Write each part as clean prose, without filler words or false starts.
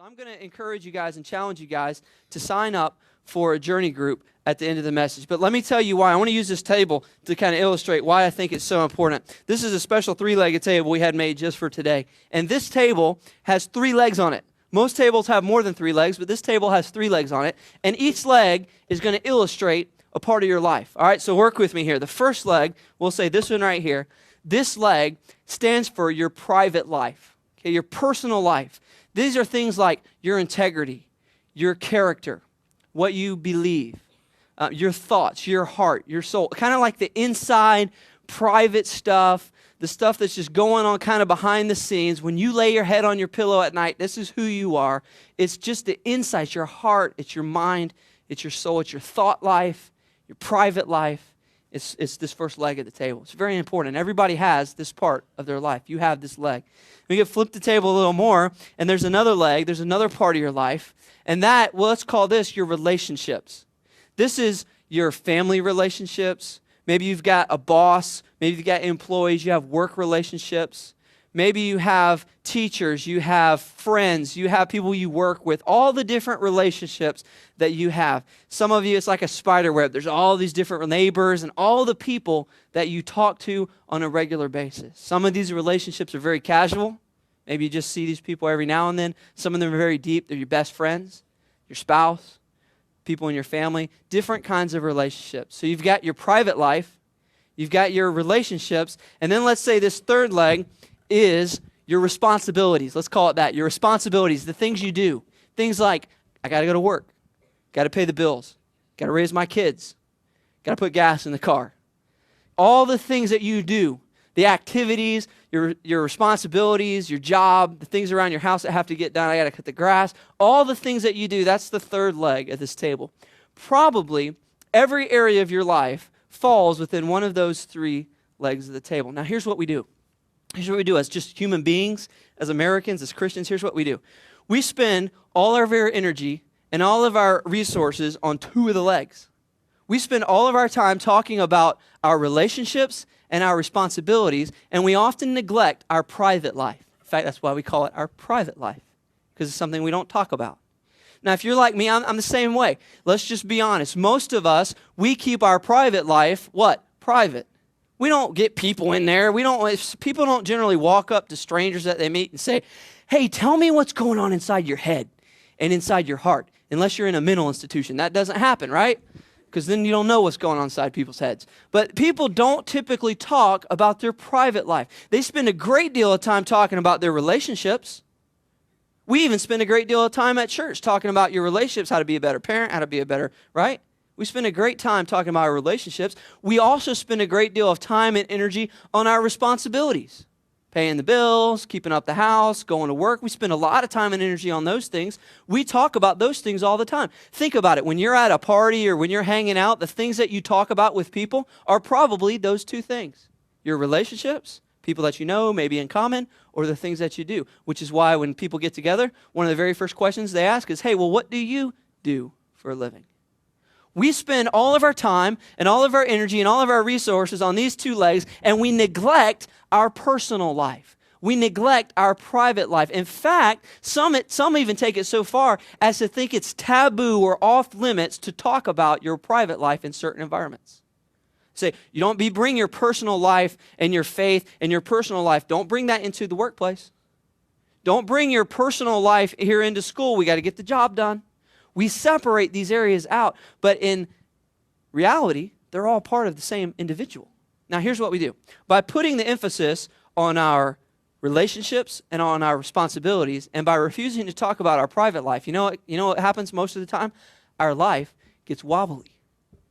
So I'm going to encourage you guys and challenge you guys to sign up for a journey group at the end of the message. But let me tell you why. I want to use this table to kind of illustrate why I think it's so important. This is a special three-legged table we had made just for today. And this table has 3 legs on it. Most tables have more than 3 legs, but this table has 3 legs on it. And each leg is going to illustrate a part of your life. All right, so work with me here. The first leg, we'll say this one right here. This leg stands for your private life, okay, your personal life. These are things like your integrity, your character, what you believe, your thoughts, your heart, your soul, kind of like the inside private stuff, the stuff that's just going on kind of behind the scenes. When you lay your head on your pillow at night, this is who you are. It's just the insights, your heart, it's your mind, it's your soul, it's your thought life, your private life. It's this first leg of the table. It's very important. Everybody has this part of their life. You have this leg. We can flip the table a little more, and there's another leg. There's another part of your life. And that, well, let's call this your relationships. This is your family relationships. Maybe you've got a boss. Maybe you've got employees. You have work relationships. Maybe you have teachers, you have friends, you have people you work with, all the different relationships that you have. Some of you, it's like a spider web. There's all these different neighbors and all the people that you talk to on a regular basis. Some of these relationships are very casual. Maybe you just see these people every now and then. Some of them are very deep. They're your best friends, your spouse, people in your family, different kinds of relationships. So you've got your private life, you've got your relationships, and then let's say this third leg is your responsibilities. Let's call it that. Your responsibilities, the things you do. Things like, I got to go to work. Got to pay the bills. Got to raise my kids. Got to put gas in the car. All the things that you do, the activities, your responsibilities, your job, the things around your house that have to get done. I got to cut the grass. All the things that you do, that's the third leg of this table. Probably every area of your life falls within one of those 3 legs of the table. Now, here's what we do. Here's what we do as just human beings, as Americans, as Christians. Here's what we do. We spend all of our energy and all of our resources on 2 of the legs. We spend all of our time talking about our relationships and our responsibilities, and we often neglect our private life. In fact, that's why we call it our private life, because it's something we don't talk about. Now, if you're like me, I'm the same way. Let's just be honest. Most of us, we keep our private life, what? Private. We don't get people in there. People don't generally walk up to strangers that they meet and say, hey, tell me what's going on inside your head and inside your heart, unless you're in a mental institution. That doesn't happen, right? Because then you don't know what's going on inside people's heads. But people don't typically talk about their private life. They spend a great deal of time talking about their relationships. We even spend a great deal of time at church talking about your relationships, how to be a better parent, how to be a better, right? We spend a great time talking about our relationships. We also spend a great deal of time and energy on our responsibilities. Paying the bills, keeping up the house, going to work. We spend a lot of time and energy on those things. We talk about those things all the time. Think about it. When you're at a party or when you're hanging out, the things that you talk about with people are probably those 2 things. Your relationships, people that you know, maybe in common, or the things that you do. Which is why when people get together, one of the very first questions they ask is, hey, well, what do you do for a living? We spend all of our time and all of our energy and all of our resources on these 2 legs, and we neglect our personal life. We neglect our private life. In fact, some even take it so far as to think it's taboo or off limits to talk about your private life in certain environments. Say, you don't bring your personal life and your faith and your personal life, don't bring that into the workplace. Don't bring your personal life here into school. We got to get the job done. We separate these areas out, but in reality, they're all part of the same individual. Now, here's what we do. By putting the emphasis on our relationships and on our responsibilities, and by refusing to talk about our private life, you know what happens most of the time? Our life gets wobbly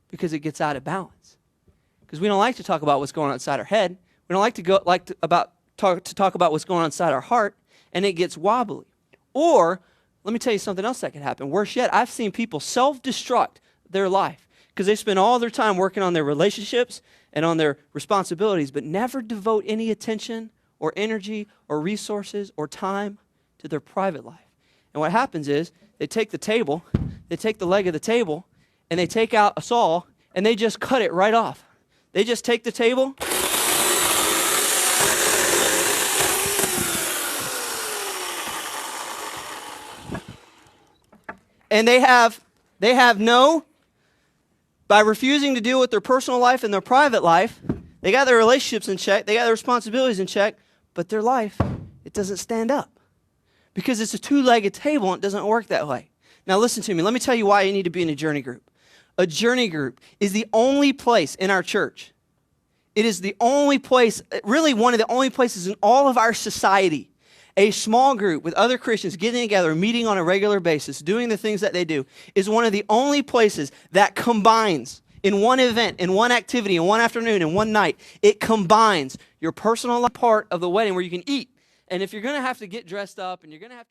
because it gets out of balance. Because we don't like to talk about what's going on inside our head. We don't like to talk about what's going on inside our heart, and it gets wobbly. Or let me tell you something else that could happen. Worse yet, I've seen people self-destruct their life because they spend all their time working on their relationships and on their responsibilities, but never devote any attention or energy or resources or time to their private life. And what happens is they take the leg of the table, and they take out a saw, and they just cut it right off. They just take the table, And by refusing to deal with their personal life and their private life, they got their relationships in check, they got their responsibilities in check, but their life, it doesn't stand up. Because it's a two-legged table and it doesn't work that way. Now listen to me. Let me tell you why you need to be in a journey group. A journey group is the only place in our church. It is the only place, really one of the only places in all of our society. A small group with other Christians getting together, meeting on a regular basis, doing the things that they do, is one of the only places that combines in one event, in one activity, in one afternoon, in one night. It combines your personal part of the wedding where you can eat. And if you're going to have to get dressed up and you're going to have to